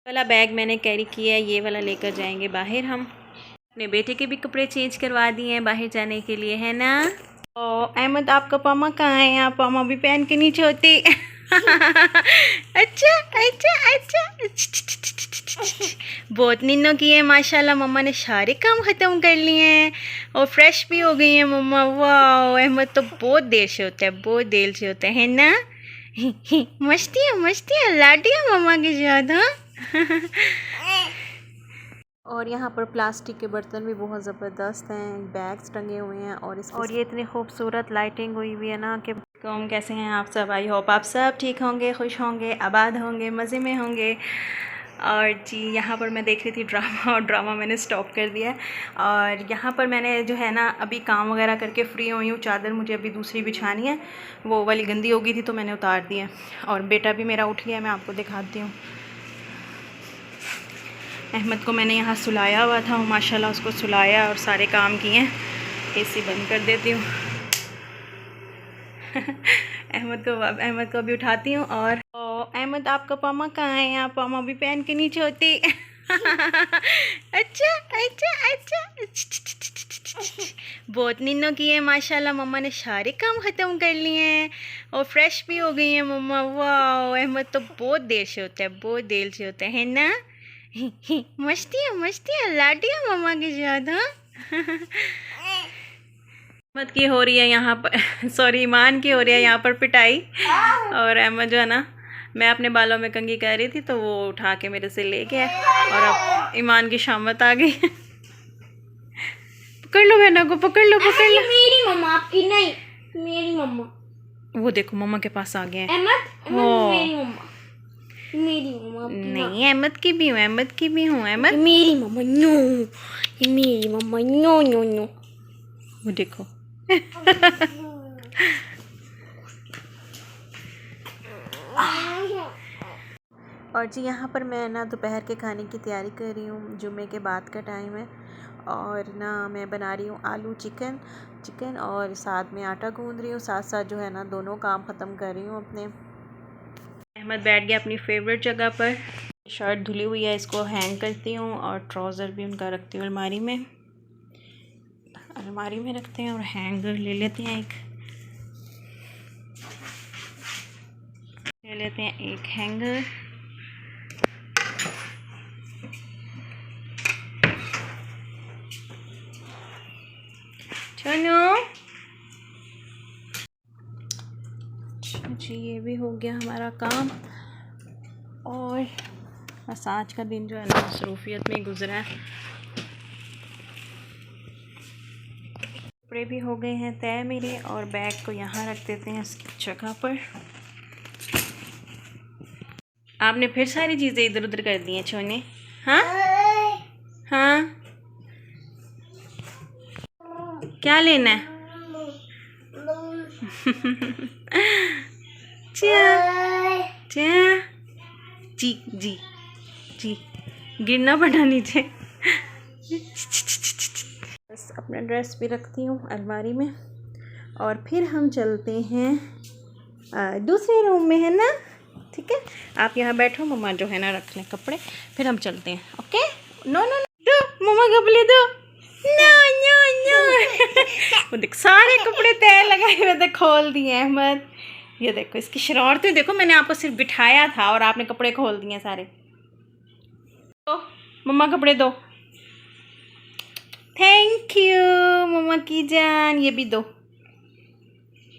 वाला बैग मैंने कैरी किया है, ये वाला लेकर जाएंगे बाहर। हम अपने बेटे के भी कपड़े चेंज करवा दिए हैं बाहर जाने के लिए, है ना। ओ अहमद, आपका पामा कहाँ है? यहाँ पामा भी पहन के नीचे होते। अच्छा अच्छा अच्छा, बहुत निन्नो की है माशाल्लाह। मम्मा ने सारे काम ख़त्म कर लिए हैं और फ्रेश भी हो गई हैं मम्मा। वाह, अहमद तो बहुत देर से होता है, बहुत देर से होता है ना। मस्ती है लाडिया मम्मा के साथ। हाँ। और यहाँ पर प्लास्टिक के बर्तन भी बहुत ज़बरदस्त हैं, बैग्स टंगे हुए हैं और ये इतनी खूबसूरत लाइटिंग हुई हुई है ना कि कौन। कैसे हैं आप सब? आई होप आप सब ठीक होंगे, खुश होंगे, आबाद होंगे, मज़े में होंगे। और जी यहाँ पर मैं देख रही थी ड्रामा, और ड्रामा मैंने स्टॉप कर दिया है। और यहाँ पर मैंने जो है ना अभी काम वगैरह करके फ्री हुई हूँ। चादर मुझे अभी दूसरी बिछानी है, वो वाली गंदी हो गई थी तो मैंने उतार दी है। और बेटा भी मेरा उठ गया, मैं आपको दिखाती हूँ। अहमद को मैंने यहाँ सुलाया हुआ था, माशाल्लाह उसको सुलाया और सारे काम किए हैं। एसी बंद कर देती हूँ। अहमद को अभी उठाती हूँ। और अहमद, आपका पामा कहाँ है? यहाँ पामा भी पहन के नीचे होते। अच्छा अच्छा अच्छा, बहुत निन्नो की है माशाल्लाह। मम्मा ने सारे काम ख़त्म कर लिए हैं और फ्रेश भी हो गई हैं मम्मा। वाह, अहमद तो बहुत देर से होता है, बहुत देर से होता है ना। मस्ती है लाडिया मम्मा के साथ। हाँ। अहमद की हो रही है यहाँ पर सॉरी, ईमान की हो रही है यहाँ पर पिटाई। और अहमद जो है ना, मैं अपने बालों में कंघी कर रही थी तो वो उठा के मेरे से ले गया और अब ईमान की शामत आ गई। पकड़ लो बहना को, पकड़ लो। मेरी मम्मा, आपकी नहीं, मेरी मम्मा। वो देखो मम्मा के पास आ गए हैं। मेरी मम्मा, मेरी मम्मा नहीं, अहमद की भी हूँ, अहमद की भी हूँ। अहमद मेरी मम्मा, नो, ये मेरी मम्मा, नो नो नो। वो देखो। और जी यहाँ पर मैं ना दोपहर के खाने की तैयारी कर रही हूँ। जुम्मे के बाद का टाइम है और ना मैं बना रही हूँ आलू चिकन और साथ में आटा गूंद रही हूँ, साथ साथ जो है ना दोनों काम ख़त्म कर रही हूँ अपने। अहमद बैठ गया अपनी फेवरेट जगह पर। शर्ट धुली हुई है, इसको हैंग करती हूँ और ट्राउज़र भी उनका रखती हूँ अलमारी में रखते हैं। और हैंगर ले लेते हैं एक हैंगर। चलो जी, ये भी हो गया हमारा काम। और बस आज का दिन जो है ना मसरूफियत में गुजरा है। कपड़े भी हो गए हैं तय मेरे और बैग को यहाँ रख देते हैं इसकी जगह पर। आपने फिर सारी चीज़ें इधर उधर कर दी हैं छोने। हाँ हाँ, क्या लेना है? जी जी जी, गिरना पड़ा नीचे। बस अपना ड्रेस भी रखती हूँ अलमारी में और फिर हम चलते हैं दूसरे रूम में, है ना। ठीक है, आप यहाँ बैठो, मम्मा जो है ना रख लें कपड़े, फिर हम चलते हैं। ओके। नो नो दो मम्मा, कपड़े दो। No no no. वो देख सारे कपड़े तय लगाए हुए थे, खोल दिए अहमद। ये देखो इसकी शरारतें देखो, मैंने आपको सिर्फ बिठाया था और आपने कपड़े खोल दिए सारे। तो मम्मा कपड़े दो। थैंक यू मम्मा की जान, ये भी दो।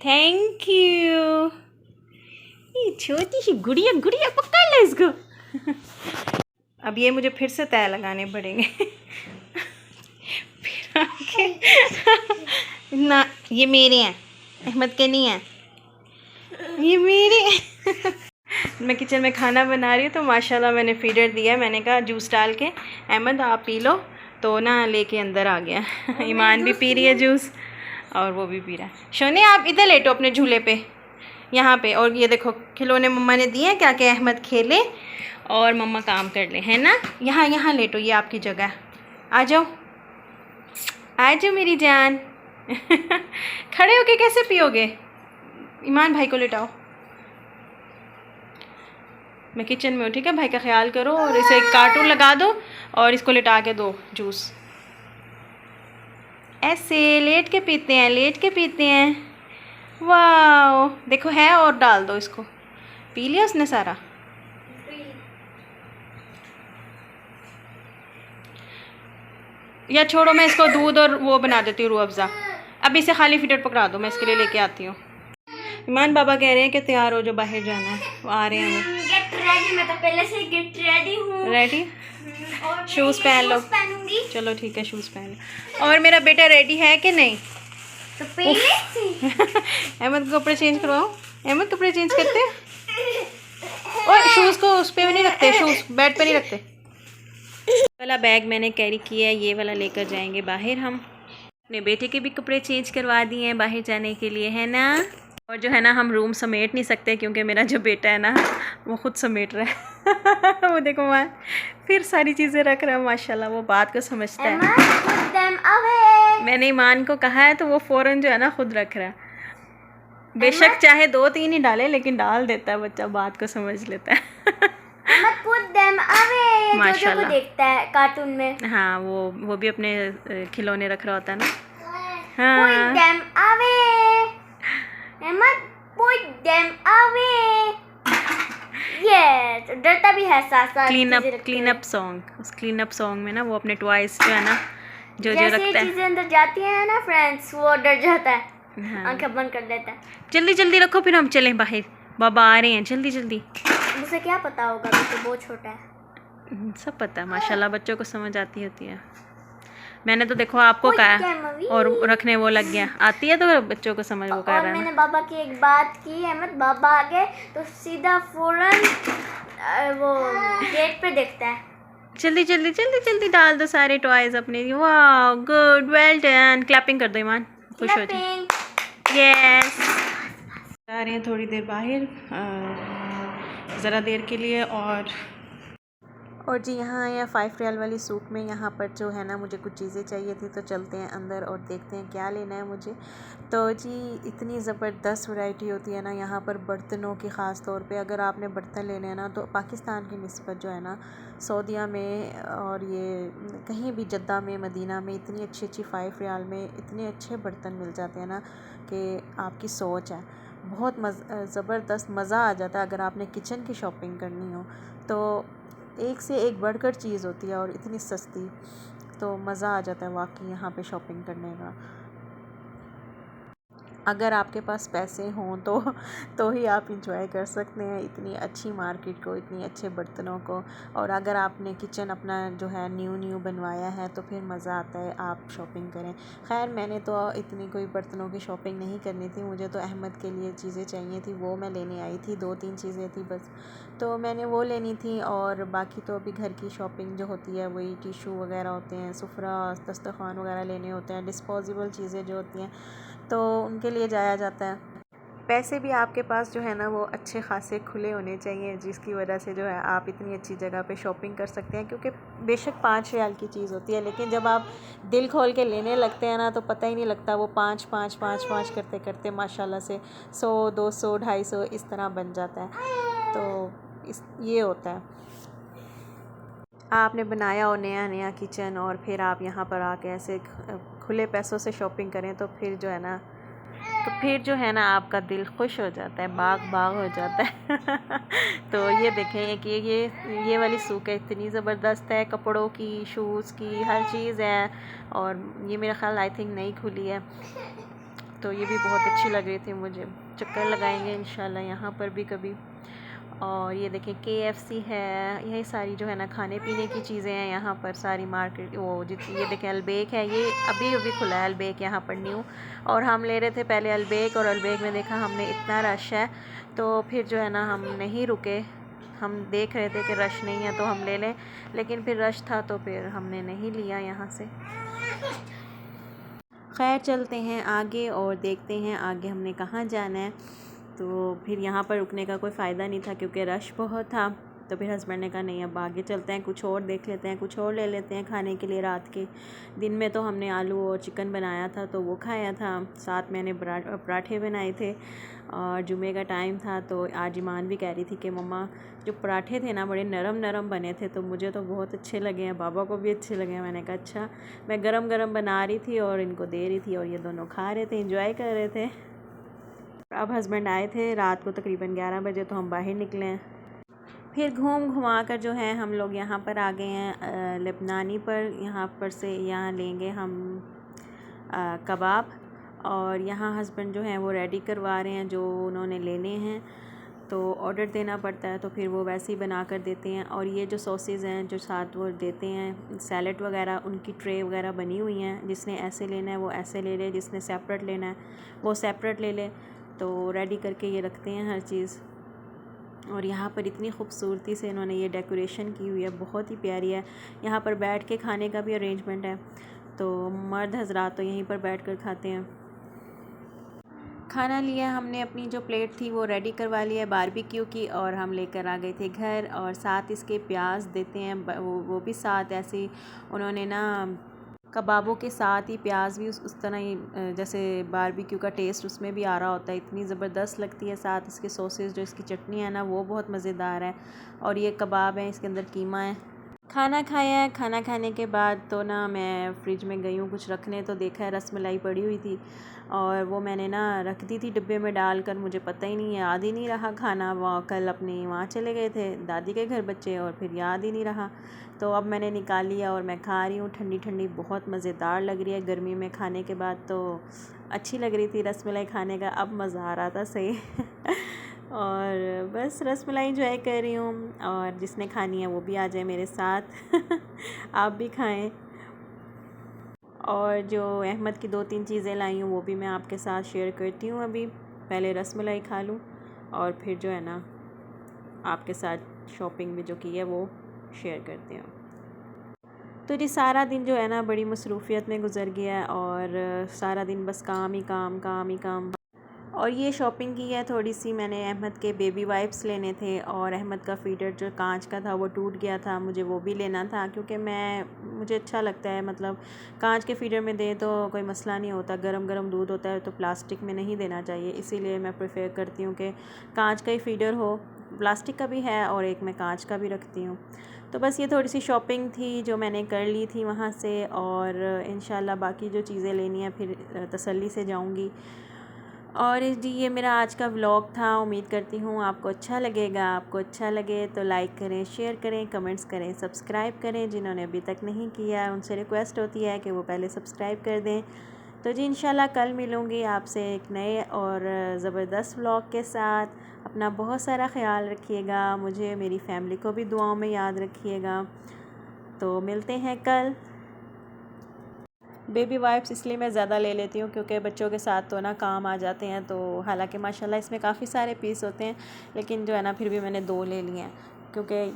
Thank you. ये छोटी सी गुड़िया पकड़ लो इसको। अब ये मुझे फिर से तय लगाने पड़ेंगे। फिर आके ना, ये मेरे हैं, अहमद के नहीं हैं, ये मेरे। मैं किचन में खाना बना रही हूँ तो माशाल्लाह मैंने फीडर दिया। मैंने कहा जूस डाल के अहमद आप पी लो, तो ना लेके अंदर आ गया। ईमान भी पी रही है जूस और वो भी पी रहा है। शोने आप इधर लेटो अपने झूले पे, यहाँ पे। और ये देखो खिलौने मम्मा ने दिए हैं क्या कि अहमद खेले और मम्मा काम कर ले, है ना। यहाँ लेटो, ये आपकी जगह। आ जाओ मेरी जान। खड़े होके कैसे पियोगे? ईमान भाई को लेटाओ। मैं किचन में हूँ, ठीक है। भाई का ख्याल करो और इसे एक कार्टून लगा दो और इसको लिटा के दो जूस। ऐसे लेट के पीते हैं, लेट के पीते हैं। वाह देखो है, और डाल दो इसको। पी लिया उसने सारा। या छोड़ो, मैं इसको दूध और वो बना देती हूँ, रूह अफ़ज़ा। अब इसे खाली फीडर पकड़ा दो, मैं इसके लिए लेके आती हूँ। ईमान बाबा कह रहे हैं कि तैयार हो जो, बाहर जाना है। वो आ रहे हैं वो। गेट रेडी, मैं तो पहले से गेट रेडी हूँ। रेडी? और शूज़ पहन लो। पहनूंगी। चलो ठीक है, शूज़ पहन लो। और मेरा बेटा रेडी है कि नहीं? तो पहले से अहमद को कपड़े चेंज करवाओ। अहमद कपड़े चेंज करते हैं। और शूज़ को उस पर भी नहीं रखते, शूज़ बेड पे नहीं रखते। वाला बैग मैंने कैरी किया है, ये वाला लेकर जाएंगे बाहर हम। अपने बेटे के भी कपड़े चेंज करवा दिए हैं बाहर जाने के लिए, है ना। और जो है ना, हम रूम समेट नहीं सकते क्योंकि मेरा जो बेटा है ना वो ख़ुद समेट रहा है। वो देखो वहाँ फिर सारी चीज़ें रख रहा है, माशाल्लाह वो बात को समझता है। मैंने ईमान को कहा है तो वो फ़ौरन जो है ना खुद रख रहा है। बेशक चाहे 2-3 ही डाले, लेकिन डाल देता है बच्चा, बात को समझ लेता है। माशाल्लाह देखता है कार्टून में। हाँ वो भी अपने खिलौने रख रहा होता है ना। हाँ। डरता भी है साथ साथ। क्लीन अप सॉन्ग, उस क्लीन अप सॉन्ग में ना वो अपने टॉयज जो है ना जो रखता है, चीजें अंदर जाती हैं ना फ्रेंड्स, वो डर जाता है। हाँ। आंखें बंद कर देता है। जल्दी जल्दी रखो, फिर हम चलें बाहर, बाबा आ रहे हैं, जल्दी जल्दी। मुझे क्या पता होगा, तो बहुत छोटा है। सब पता है माशाल्लाह, बच्चों को समझ आती होती है। मैंने तो देखो आपको कहा और रखने वो लग गया। आती है तो बच्चों को समझ वो कर रहा है। मैंने बाबा की एक बात की, अहमद बाबा आ गए तो सीधा फौरन वो गेट पे देखता है। जल्दी जल्दी जल्दी जल्दी डाल दो सारे टॉयज अपने। वाह गुड, वेल डन। क्लैपिंग कर दो ईमान, खुश हो जाए। यस। जा रहे हैं थोड़ी देर बाहर, ज़रा देर के लिए। और जी यहाँ आए हैं 5 रियाल वाली सूक में। यहाँ पर जो है ना मुझे कुछ चीज़ें चाहिए थी, तो चलते हैं अंदर और देखते हैं क्या लेना है मुझे। तो जी इतनी ज़बरदस्त वैरायटी होती है ना यहाँ पर बर्तनों की, ख़ास तौर पे अगर आपने बर्तन लेने हैं ना, तो पाकिस्तान की निस्बत जो है ना सऊदीया में और ये कहीं भी जद्दा में, मदीना में इतनी अच्छी अच्छी 5 रियाल में इतने अच्छे बर्तन मिल जाते हैं ना कि आपकी सोच है। बहुत ज़बरदस्त मज़ा आ जाता है अगर आपने किचन की शॉपिंग करनी हो तो। एक से एक बढ़कर चीज़ होती है और इतनी सस्ती, तो मज़ा आ जाता है वाकई यहाँ पे शॉपिंग करने का। अगर आपके पास पैसे हों तो ही आप इंजॉय कर सकते हैं इतनी अच्छी मार्केट को, इतनी अच्छे बर्तनों को। और अगर आपने किचन अपना जो है न्यू बनवाया है तो फिर मज़ा आता है, आप शॉपिंग करें। खैर मैंने तो इतनी कोई बर्तनों की शॉपिंग नहीं करनी थी, मुझे तो अहमद के लिए चीज़ें चाहिए थी, वो मैं लेने आई थी। 2-3 चीज़ें थी बस, तो मैंने वो लेनी थी। और बाकी तो अभी घर की शॉपिंग जो होती है वही टिशू वगैरह होते हैं, सुफरा दस्तरखान वगैरह लेने होते हैं, डिस्पोजेबल चीज़ें जो होती हैं तो उनके लिए जाया जाता है। पैसे भी आपके पास जो है ना वो अच्छे खासे खुले होने चाहिए, जिसकी वजह से जो है आप इतनी अच्छी जगह पे शॉपिंग कर सकते हैं। क्योंकि बेशक 5 रियाल की चीज़ होती है, लेकिन जब आप दिल खोल के लेने लगते हैं ना तो पता ही नहीं लगता, वो 5 करते करते माशाल्लाह से 100, 200, 250 इस तरह बन जाता है। तो ये होता है, आपने बनाया हो नया किचन और फिर आप यहाँ पर आके ऐसे खुले पैसों से शॉपिंग करें तो फिर जो है ना आपका दिल खुश हो जाता है, बाग हो जाता है। तो ये देखें कि ये वाली सूक है, इतनी ज़बरदस्त है, कपड़ों की, शूज़ की, हर चीज़ है। और ये मेरा ख्याल आई थिंक नई खुली है, तो ये भी बहुत अच्छी लग रही थी मुझे। चक्कर लगाएंगे इंशाल्लाह यहाँ पर भी कभी। और ये देखें KFC है, यही सारी जो है ना खाने पीने की चीज़ें हैं यहाँ पर सारी मार्केट। ये देखें अलबेक है, ये अभी खुला है अलबेक यहाँ पर न्यू। और हम ले रहे थे पहले अलबेक, और अलबेक में देखा हमने इतना रश है तो फिर जो है ना हम नहीं रुके। हम देख रहे थे कि रश नहीं है तो हम ले लें, लेकिन फिर रश था तो फिर हमने नहीं लिया यहाँ से। खैर चलते हैं आगे और देखते हैं आगे हमने कहाँ जाना है। तो फिर यहाँ पर रुकने का कोई फ़ायदा नहीं था क्योंकि रश बहुत था। तो फिर हस्बैंड ने कहा नहीं अब आगे चलते हैं, कुछ और देख लेते हैं, कुछ और ले लेते हैं खाने के लिए रात के। दिन में तो हमने आलू और चिकन बनाया था तो वो खाया था, साथ मैंने पराठे बनाए थे। और जुमे का टाइम था तो आज ईमान भी कह रही थी कि मम्मा जो पराठे थे ना बड़े नरम नरम बने थे, तो मुझे तो बहुत अच्छे लगे हैं, बाबा को भी अच्छे लगे हैं। मैंने कहा अच्छा, मैं गरम गरम बना रही थी और इनको दे रही थी और ये दोनों खा रहे थे, एंजॉय कर रहे थे। अब हस्बैंड आए थे रात को तकरीबन 11 बजे, तो हम बाहर निकले हैं। फिर घूम घुमा कर जो है हम लोग यहाँ पर आ गए हैं लेबनानी पर। यहाँ पर से यहाँ लेंगे हम कबाब, और यहाँ हस्बैंड जो हैं वो रेडी करवा रहे हैं जो उन्होंने लेने हैं। तो ऑर्डर देना पड़ता है, तो फिर वो वैसे ही बना कर देते हैं। और ये जो सॉसेज हैं जो साथ वो देते हैं, सैलड वगैरह, उनकी ट्रे वगैरह बनी हुई हैं। जिसने ऐसे लेना है वो ऐसे ले ले, जिसने सेपरेट लेना है वो सेपरेट ले ले। तो रेडी करके ये रखते हैं हर चीज़। और यहाँ पर इतनी खूबसूरती से इन्होंने ये डेकोरेशन की हुई है, बहुत ही प्यारी है। यहाँ पर बैठ के खाने का भी अरेंजमेंट है, तो मर्द हजरात तो यहीं पर बैठ कर खाते हैं। खाना लिया हमने, अपनी जो प्लेट थी वो रेडी करवा लिया बारबेक्यू की, और हम लेकर आ गए थे घर। और साथ इसके प्याज देते हैं, वो भी साथ ऐसे ही उन्होंने ना कबाबों के साथ ही प्याज भी उस तरह ही जैसे बारबेक्यू का टेस्ट उसमें भी आ रहा होता है, इतनी ज़बरदस्त लगती है। साथ इसके सॉसेस, जो इसकी चटनी है ना, वो बहुत मज़ेदार है। और ये कबाब है, इसके अंदर कीमा है। खाना खाया है। खाना खाने के बाद तो ना मैं फ़्रिज में गई हूँ कुछ रखने, तो देखा है रसमलाई पड़ी हुई थी, और वो मैंने ना रख दी थी डिब्बे में डालकर। मुझे पता ही नहीं है, याद ही नहीं रहा खाना। वहाँ कल अपने वहाँ चले गए थे दादी के घर बच्चे, और फिर याद ही नहीं रहा। तो अब मैंने निकाल लिया और मैं खा रही हूँ ठंडी ठंडी, बहुत मज़ेदार लग रही है। गर्मी में खाने के बाद तो अच्छी लग रही थी रसमलाई खाने का, अब मज़ा आ रहा था सही। और बस रसमलाई एंजॉय कर रही हूँ, और जिसने खानी है वो भी आ जाए मेरे साथ। आप भी खाएं। और जो अहमद की 2-3 चीज़ें लाई हूँ वो भी मैं आपके साथ शेयर करती हूँ। अभी पहले रसमलाई खा लूँ, और फिर जो है ना आपके साथ शॉपिंग भी जो की है वो शेयर करते हैं। तो जी सारा दिन जो है ना बड़ी मसरूफ़ियत में गुज़र गया है, और सारा दिन बस काम ही काम, काम ही काम। और ये शॉपिंग की है थोड़ी सी मैंने, अहमद के बेबी वाइप्स लेने थे, और अहमद का फ़ीडर जो कांच का था वो टूट गया था, मुझे वो भी लेना था। क्योंकि मुझे अच्छा लगता है, मतलब कांच के फ़ीडर में दें तो कोई मसला नहीं होता, गरम गरम दूध होता है, तो प्लास्टिक में नहीं देना चाहिए। इसीलिए मैं प्रेफर करती हूँ कि कांच का ही फ़ीडर हो। प्लास्टिक का भी है और एक मैं कांच का भी रखती हूँ। तो बस ये थोड़ी सी शॉपिंग थी जो मैंने कर ली थी वहाँ से, और इंशाल्लाह बाकी जो चीज़ें लेनी है फिर तसल्ली से जाऊँगी। और जी ये मेरा आज का व्लॉग था, उम्मीद करती हूँ आपको अच्छा लगेगा। आपको अच्छा लगे तो लाइक करें, शेयर करें, कमेंट्स करें, सब्सक्राइब करें। जिन्होंने अभी तक नहीं किया उनसे रिक्वेस्ट होती है कि वो पहले सब्सक्राइब कर दें। तो जी इंशाल्लाह कल मिलूँगी आपसे एक नए और ज़बरदस्त व्लॉग के साथ। अपना बहुत सारा ख्याल रखिएगा, मुझे मेरी फैमिली को भी दुआओं में याद रखिएगा। तो मिलते हैं कल। बेबी वाइप्स इसलिए मैं ज़्यादा ले लेती हूँ क्योंकि बच्चों के साथ तो ना काम आ जाते हैं। तो हालांकि माशाल्लाह इसमें काफ़ी सारे पीस होते हैं, लेकिन जो है ना फिर भी मैंने 2 ले लिए हैं क्योंकि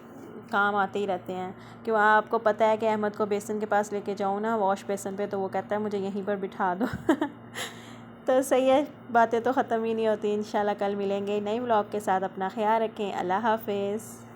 काम आते ही रहते हैं। क्यों आपको पता है कि अहमद को बेसन के पास लेके जाऊँ ना वॉश बेसन पे, तो वो कहता है मुझे यहीं पर बिठा दो। तो सही है, बातें तो ख़त्म ही नहीं होती। इंशाल्लाह कल मिलेंगे नए व्लॉग के साथ। अपना ख्याल रखें। अल्लाह हाफ़िज़।